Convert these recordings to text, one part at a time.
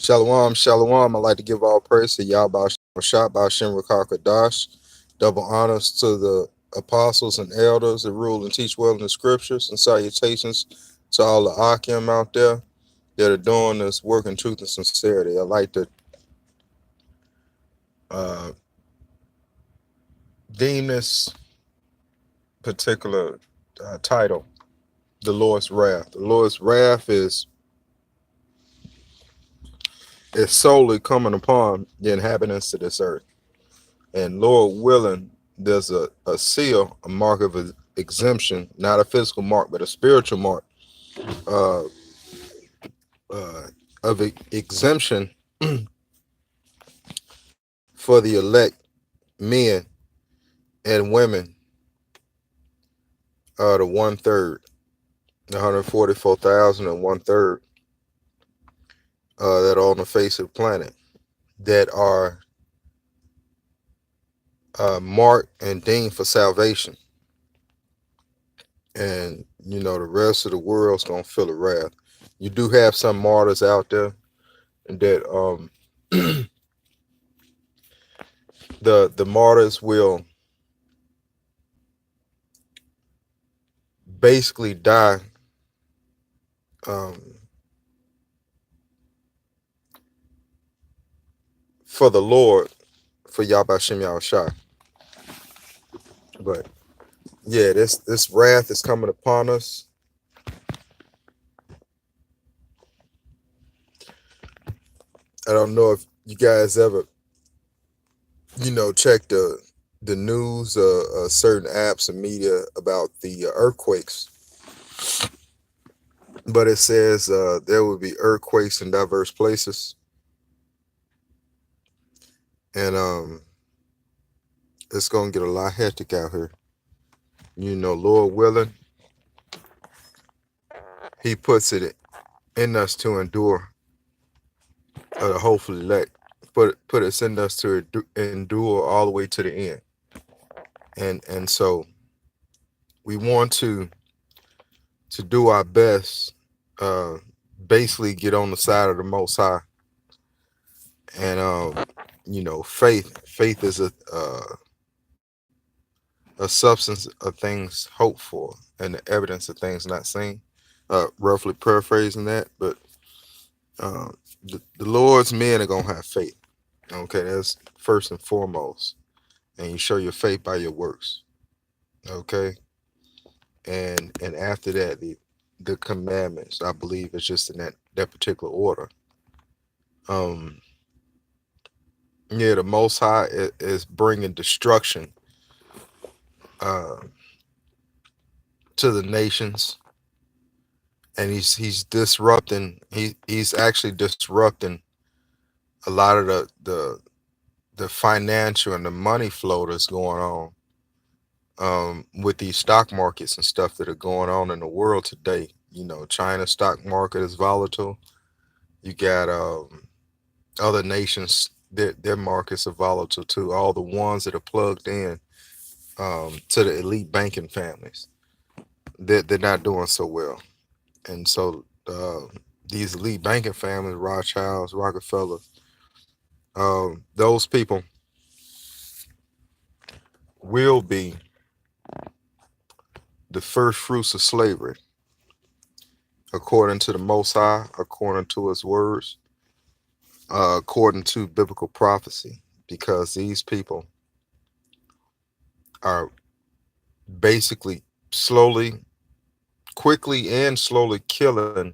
Shalom, shalom. I'd like to give all praise to Yahweh Shah, Bashim Rakar Kadash. Double honors to the apostles and elders that rule and teach well in the scriptures, and salutations to all the Akim out there that are doing this work in truth and sincerity. I'd like to uh, deem this particular title the Lord's wrath. The Lord's wrath is solely coming upon the inhabitants of this earth. And Lord willing, there's a seal, a mark of exemption, not a physical mark, but a spiritual mark uh, of exemption for the elect men and women, the 1/3, the 144,000 and 1/3 that are on the face of the planet that are marked and deemed for salvation. And, the rest of the world's going to feel the wrath. You do have some martyrs out there that the martyrs will basically die um, for the Lord, for Yahweh Shem Yahushua. But yeah, this wrath is coming upon us. I don't know if you guys ever, check the news, certain apps and media about the earthquakes. But it says there will be earthquakes in diverse places, and it's gonna get a lot hectic out here. Lord willing, He puts it in us to endure, hopefully put us in us to endure all the way to the end. And so we want to do our best, basically get on the side of the Most High. And faith is a substance of things hoped for and the evidence of things not seen. Roughly paraphrasing that, but the Lord's men are gonna have faith. Okay, that's first and foremost, and you show your faith by your works. Okay, and after that, the commandments. I believe it's just in that particular order. Um, yeah, the Most High is bringing destruction uh, to the nations, and he's disrupting. He's actually disrupting a lot of the financial and the money flow that's going on with these stock markets and stuff that are going on in the world today. China stock market is volatile. You got other nations, their markets are volatile too. All the ones that are plugged in to the elite banking families, they're not doing so well. And so these elite banking families, Rothschilds, Rockefeller, those people will be the first fruits of slavery, according to the Most High, according to His words, according to biblical prophecy, because these people are basically quickly and slowly killing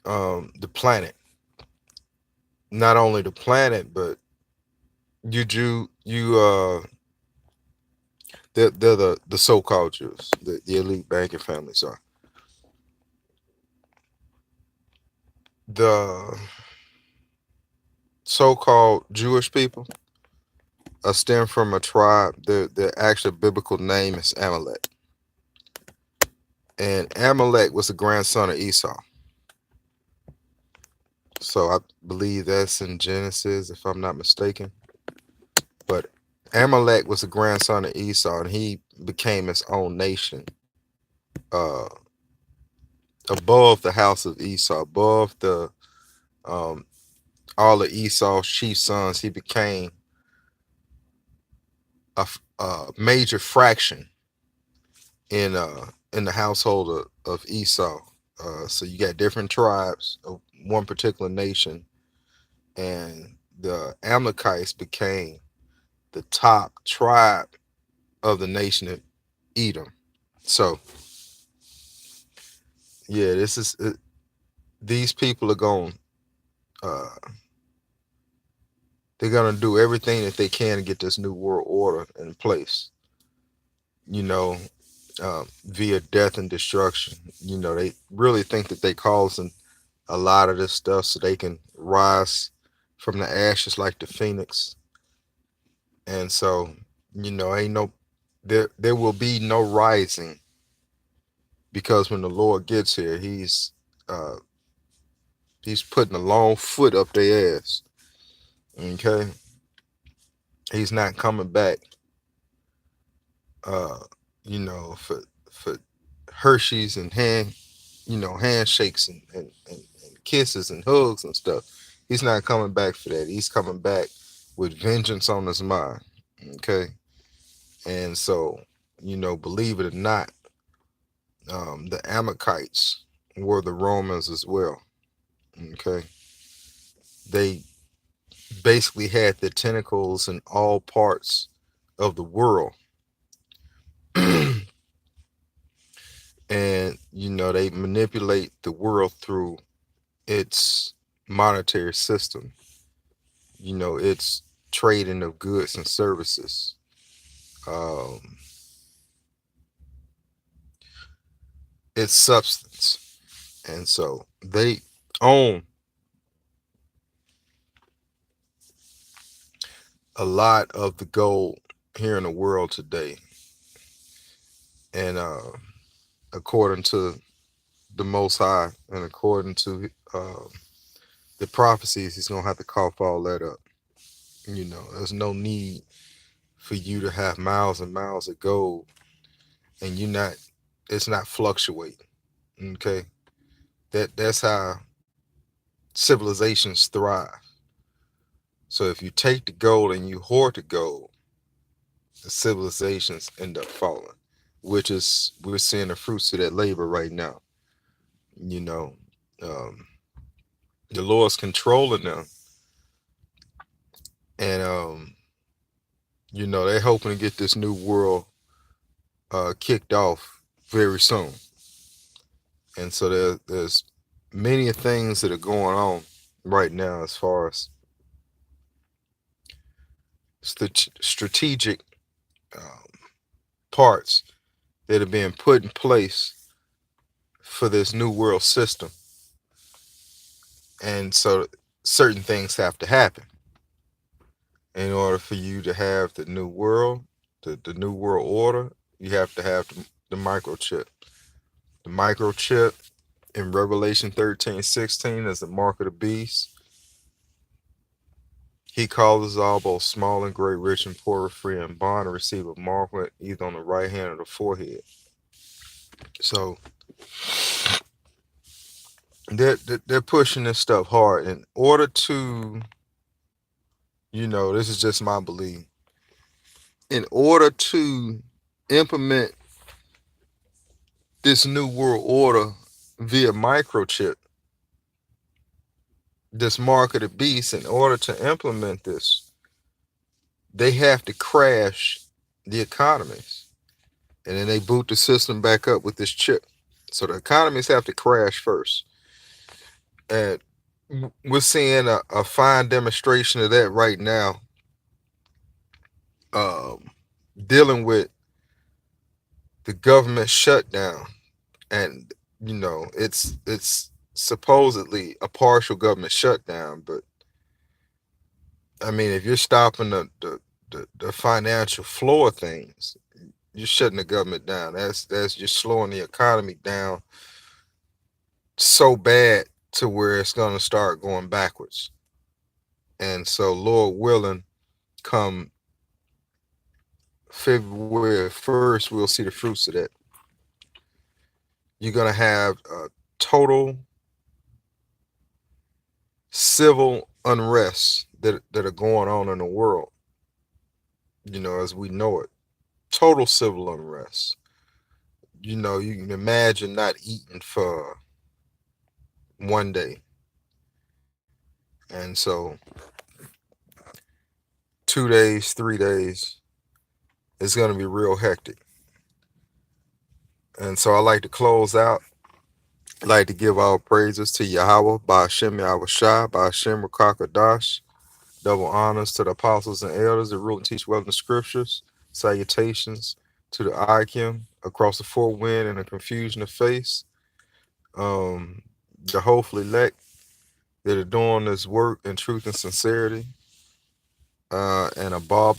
the planet. Not only the planet, but they're the so-called Jews, the elite banking families are. The so-called Jewish people stem from a tribe. Their actual biblical name is Amalek. And Amalek was the grandson of Esau. So I believe that's in Genesis, if I'm not mistaken. But Amalek was the grandson of Esau, and he became his own nation, uh, above the house of Esau, above the Um, all of Esau's chief sons, he became a major fraction in the household of Esau. So you got different tribes of one particular nation, and the Amalekites became the top tribe of the nation of Edom. So yeah, this is these people are going. Uh, they're gonna do everything that they can to get this new world order in place. You know, via death and destruction. You know, they really think that they causing a lot of this stuff so they can rise from the ashes like the phoenix. And so, ain't no there will be no rising, because when the Lord gets here, uh he's putting a long foot up their ass. Okay. He's not coming back uh, for Hershey's and handshakes and kisses and hugs and stuff. He's not coming back for that. He's coming back with vengeance on his mind. Okay. And so, believe it or not, the Amalekites were the Romans as well. Okay. They basically had the tentacles in all parts of the world. And, they manipulate the world through its monetary system, its trading of goods and services, um, its substance. And so they own a lot of the gold here in the world today. And according to the Most High and according to the prophecies, he's going to have to cough all that up. There's no need for you to have miles and miles of gold and it's not fluctuating. Okay. That's how civilizations thrive. So if you take the gold and you hoard the gold, the civilizations end up falling, which is we're seeing the fruits of that labor right now. You know, um, the Lord's controlling them, and they're hoping to get this new world kicked off very soon. And so there's many things that are going on right now as far as strategic um, parts that are being put in place for this new world system. And so certain things have to happen in order for you to have the new world, the new world order. You have to have the microchip. The microchip in Revelation 13:16 is the mark of the beast. He causes all, both small and great, rich and poor, free and bond, to receive a mark either on the right hand or the forehead. So they're pushing this stuff hard in order to, this is just my belief. In order to implement this new world order via microchip, this mark of the beast, in order to implement this, they have to crash the economies. And then they boot the system back up with this chip. So the economies have to crash first. And we're seeing a fine demonstration of that right now, um, dealing with the government shutdown. And, it's supposedly a partial government shutdown, but I mean, if you're stopping the financial flow of things, you're shutting the government down. That's just slowing the economy down so bad to where it's going to start going backwards. And so, Lord willing, come February 1st, we'll see the fruits of that. You're going to have a total civil unrest that are going on in the world, as we know it. Total civil unrest. You can imagine not eating for one day. And so 2 days, 3 days, it's going to be real hectic. And so I like to close out. I like to give our praises to Yahweh, Ba'ashem Yahweh Shai, Ba'ashem Rakakadash. Double honors to the apostles and elders that rule and teach well in the scriptures. Salutations to the Ikim across the four wind and the confusion of face. The hopeful elect that are doing this work in truth and sincerity. And a Bob